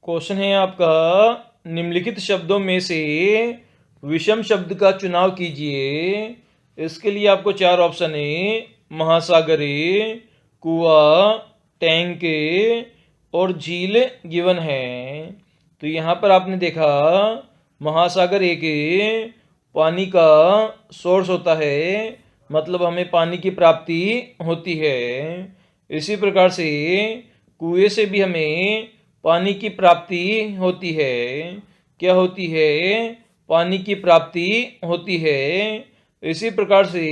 Question है आपका, निम्नलिखित शब्दों में से विषम शब्द का चुनाव कीजिए। इसके लिए आपको चार ऑप्शन है, महासागरे, कुआं, टैंक और झील गिवन है। तो यहाँ पर आपने देखा महासागर एक पानी का सोर्स होता है, मतलब हमें पानी की प्राप्ति होती है। इसी प्रकार से कुएं से भी हमें पानी की प्राप्ति होती है। क्या होती है? पानी की प्राप्ति होती है। इसी प्रकार से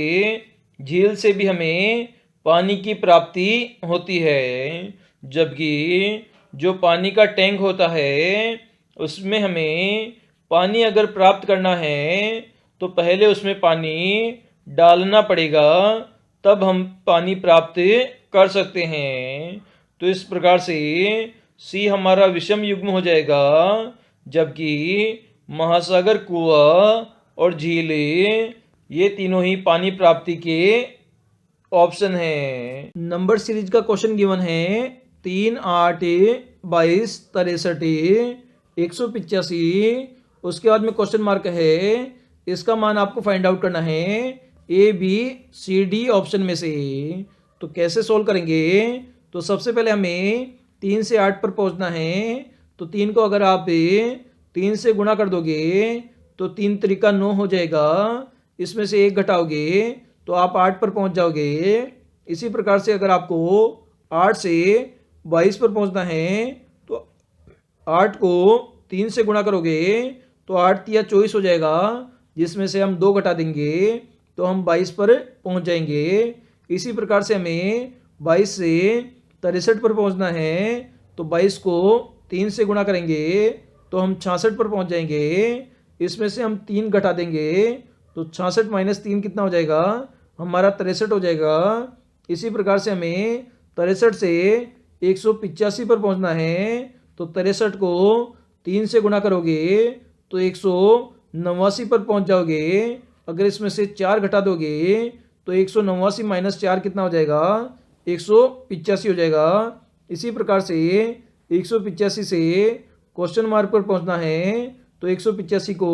झील से भी हमें पानी की प्राप्ति होती है। जबकि जो पानी का टैंक होता है उसमें हमें पानी अगर प्राप्त करना है तो पहले उसमें पानी डालना पड़ेगा, तब हम पानी प्राप्त कर सकते हैं। तो इस प्रकार से सी हमारा विषम युग्म हो जाएगा, जबकि महासागर, कुआं और झीलें ये तीनों ही पानी प्राप्ति के ऑप्शन है। नंबर सीरीज का क्वेश्चन गिवन है 3, 8, 22, 63, 185। उसके बाद में क्वेश्चन मार्क है। इसका मान आपको फाइंड आउट करना है ए, बी, सी, डी ऑप्शन में से। तो कैसे सोल्व करेंगे? तो सबसे पहले हमें 3 से 8 पर पहुंचना है। तो 3 को अगर आप 3 से गुणा कर दोगे तो 3 त्रिका 9 हो जाएगा। इसमें से 1 घटाओगे तो आप 8 पर पहुंच जाओगे। इसी प्रकार से अगर आपको 8 से 22 पर पहुंचना है तो 8 को 3 से गुणा करोगे तो 8 तिया 24 हो जाएगा, जिसमें से हम 2 घटा देंगे तो हम 22 पर पहुंच जाएंगे। इसी प्रकार से हमें 22 से 63 पर पहुंचना है तो 22 को 3 से गुणा करेंगे तो हम 66 पर पहुंच जाएंगे। इसमें से हम 3 घटा देंगे तो 66 माइनस 3 कितना हो जाएगा? हमारा 63 हो जाएगा। इसी प्रकार से हमें 63 से 185 पर पहुंचना है तो 63 को 3 से गुणा करोगे तो 189 पर पहुंच जाओगे। अगर इसमें से 4 घटा दोगे तो 189 माइनस 4 कितना हो जाएगा? 185 हो जाएगा। इसी प्रकार से 185 से क्वेश्चन मार्क पर पहुंचना है तो 185 को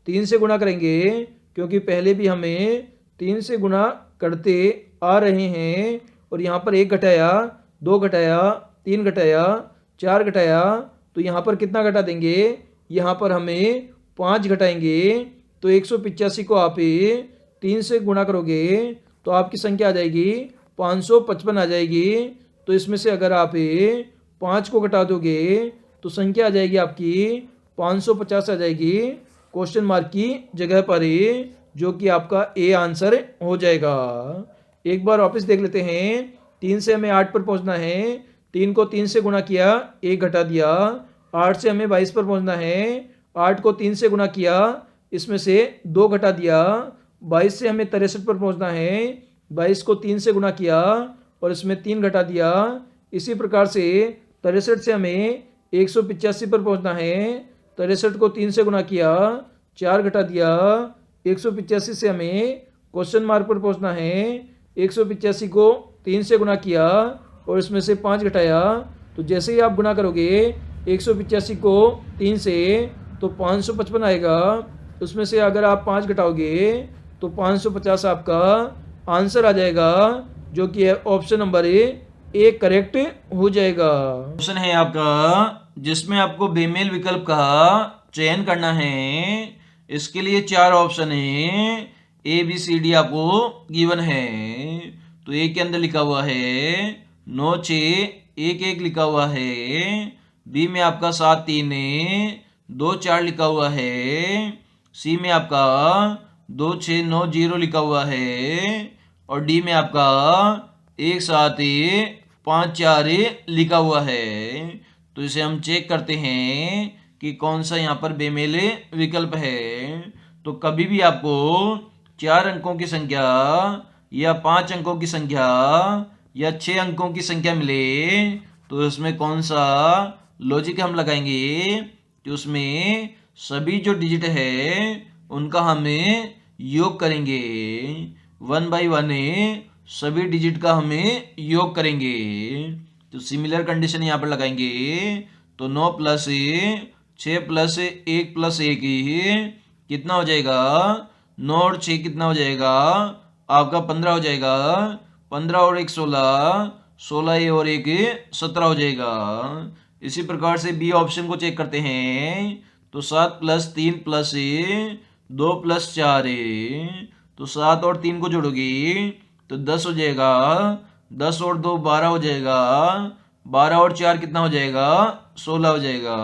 3 से गुणा करेंगे, क्योंकि पहले भी हमें 3 से गुणा करते आ रहे हैं। और यहाँ पर 1 घटाया, 2 घटाया, 3 घटाया, 4 घटाया, तो यहाँ पर कितना घटा देंगे? यहाँ पर हमें 5 घटाएंगे। तो 185 को आप 3 से गुणा करोगे तो आपकी संख्या आ जाएगी 555 आ जाएगी। तो इसमें से अगर आप 5 को घटा दोगे तो संख्या आ जाएगी आपकी 550 आ जाएगी क्वेश्चन मार्क की जगह पर, जो कि आपका ए आंसर हो जाएगा। एक बार वापस देख लेते हैं। 3 से हमें 8 पर पहुंचना है। 3 को 3 से गुणा किया, 1 घटा दिया। 8 से हमें 22 पर पहुंचना है। 8 को 3 से गुणा किया, इसमें से 2 घटा दिया। 22 से हमें 63 पर पहुंचना है। 22 को 3 से गुणा किया और इसमें 3 घटा दिया। इसी प्रकार से 63 से हमें 185 पर पहुंचना है। 63 को 3 से गुणा किया, 4 घटा दिया। 185 से हमें क्वेश्चन मार्क पर पहुंचना है। 185 को 3 से गुणा किया और इसमें से 5 घटाया। तो जैसे ही आप गुणा करोगे 185 को 3 से तो 555 आएगा। उसमें से अगर आप 5 घटाओगे तो 550 आपका आंसर आ जाएगा, जो कि ऑप्शन नंबर ए करेक्ट हो जाएगा। ऑप्शन है आपका जिसमें आपको बेमेल विकल्प का चयन करना है। इसके लिए 4 ऑप्शन है, ए, बी, सी, डी आपको गिवन है। तो ए के अंदर लिखा हुआ है 9, 6, 1, 1 लिखा हुआ है। बी में आपका 7, 3, 2, 4 लिखा हुआ है। सी में आपका 2, 6, 9, 0 लिखा हुआ है। और डी में आपका 1, 7, 5, 4 लिखा हुआ है। तो इसे हम चेक करते हैं कि कौन सा यहाँ पर बेमेल विकल्प है। तो कभी भी आपको 4 अंकों की संख्या या 5 अंकों की संख्या या 6 अंकों की संख्या मिले तो इसमें कौन सा लॉजिक हम लगाएंगे कि उसमें सभी जो डिजिट है उनका हमें योग करेंगे। 1 बाई 1 सभी डिजिट का हमें योग करेंगे। तो सिमिलर कंडीशन यहाँ पर लगाएंगे तो 9 प्लस 6 प्लस 1 प्लस 1 कितना हो जाएगा? 9 और 6 कितना हो जाएगा आपका? 15 हो जाएगा। 15 और 1 16, 16 और 1 17 हो जाएगा। इसी प्रकार से बी ऑप्शन को चेक करते हैं। तो 7 प्लस 3 प्लस 2 प्लस 4 तो 7 और 3 को जोड़ोगी तो 10 हो जाएगा। 10 और 2 12 हो जाएगा। 12 और 4 कितना हो जाएगा? 16 हो जाएगा।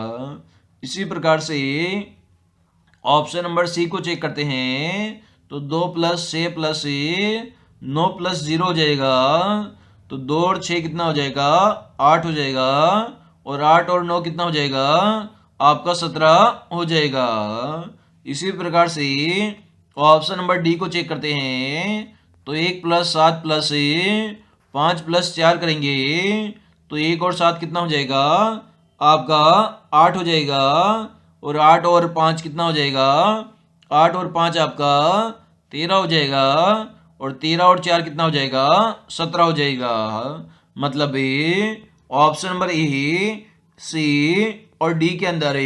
इसी प्रकार से ऑप्शन नंबर सी को चेक करते हैं। तो 2 प्लस 6 प्लस 9 प्लस 0 हो जाएगा। तो 2 और 6 कितना हो जाएगा? 8 हो जाएगा। और 8 और 9 कितना हो जाएगा आपका? 17 हो जाएगा। इसी प्रकार से ऑप्शन नंबर डी को चेक करते हैं। तो 1 प्लस 7 प्लस 5 प्लस 4 करेंगे तो 1 और 7 कितना हो जाएगा आपका? 8 हो जाएगा। और 8 और 5 कितना हो जाएगा? 8 और 5 आपका 13 हो जाएगा। और 13 और 4 कितना हो जाएगा? 17 हो जाएगा। मतलब ऑप्शन नंबर ए, सी और डी के अंदर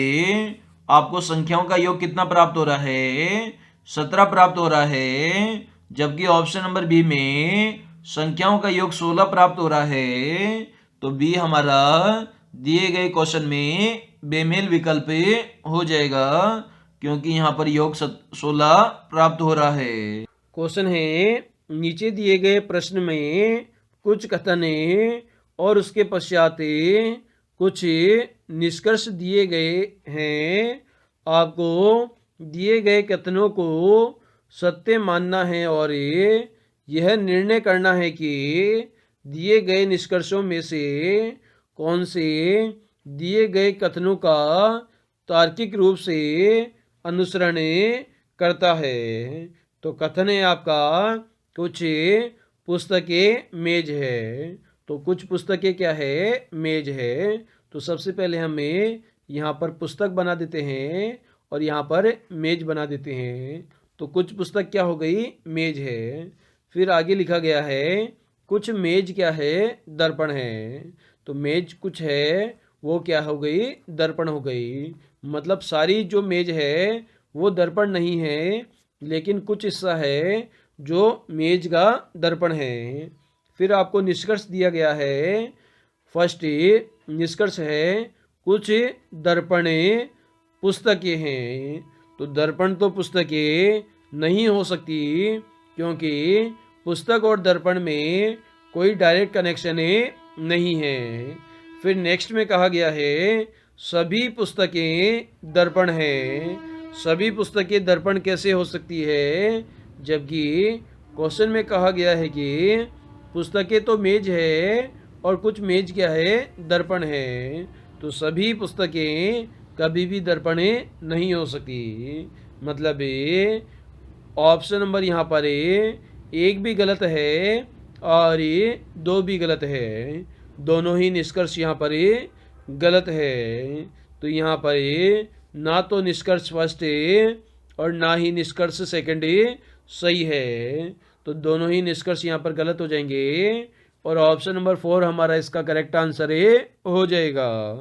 आपको संख्याओं का योग कितना प्राप्त हो रहा है? 17 प्राप्त हो रहा है। जबकि ऑप्शन नंबर बी में संख्याओं का योग 16 प्राप्त हो रहा है। तो बी हमारा दिए गए क्वेश्चन में बेमेल विकल्प हो जाएगा, क्योंकि यहाँ पर योग 16 प्राप्त हो रहा है। क्वेश्चन है, नीचे दिए गए प्रश्न में कुछ कथन और उसके पश्चात कुछ निष्कर्ष दिए गए हैं। आपको दिए गए कथनों को सत्य मानना है और यह निर्णय करना है कि दिए गए निष्कर्षों में से कौन से दिए गए कथनों का तार्किक रूप से अनुसरण करता है। तो कथन है आपका, कुछ पुस्तकें मेज है। तो कुछ पुस्तकें क्या है? मेज है। तो सबसे पहले हमें यहाँ पर पुस्तक बना देते हैं और यहाँ पर मेज बना देते हैं। तो कुछ पुस्तक क्या हो गई? मेज है। फिर आगे लिखा गया है, कुछ मेज क्या है? दर्पण है। तो मेज कुछ है, वो क्या हो गई? दर्पण हो गई। मतलब सारी जो मेज है वो दर्पण नहीं है, लेकिन कुछ हिस्सा है जो मेज का दर्पण है। फिर आपको निष्कर्ष दिया गया है। फर्स्ट निष्कर्ष है, कुछ दर्पणें पुस्तकें हैं। तो दर्पण तो पुस्तकें नहीं हो सकती, क्योंकि पुस्तक और दर्पण में कोई डायरेक्ट कनेक्शन नहीं है। फिर नेक्स्ट में कहा गया है, सभी पुस्तकें दर्पण हैं। सभी पुस्तकें दर्पण कैसे हो सकती है, जबकि क्वेश्चन में कहा गया है कि पुस्तकें तो मेज है और कुछ मेज क्या है? दर्पण है। तो सभी पुस्तकें कभी भी दर्पण नहीं हो सकती। मतलब ऑप्शन नंबर यहाँ पर एक भी गलत है और 2 भी गलत है। दोनों ही निष्कर्ष यहाँ पर गलत है। तो यहाँ पर ना तो निष्कर्ष फर्स्ट और ना ही निष्कर्ष सेकंड सही है। तो दोनों ही निष्कर्ष यहाँ पर गलत हो जाएंगे और ऑप्शन नंबर 4 हमारा इसका करेक्ट आंसर हो जाएगा।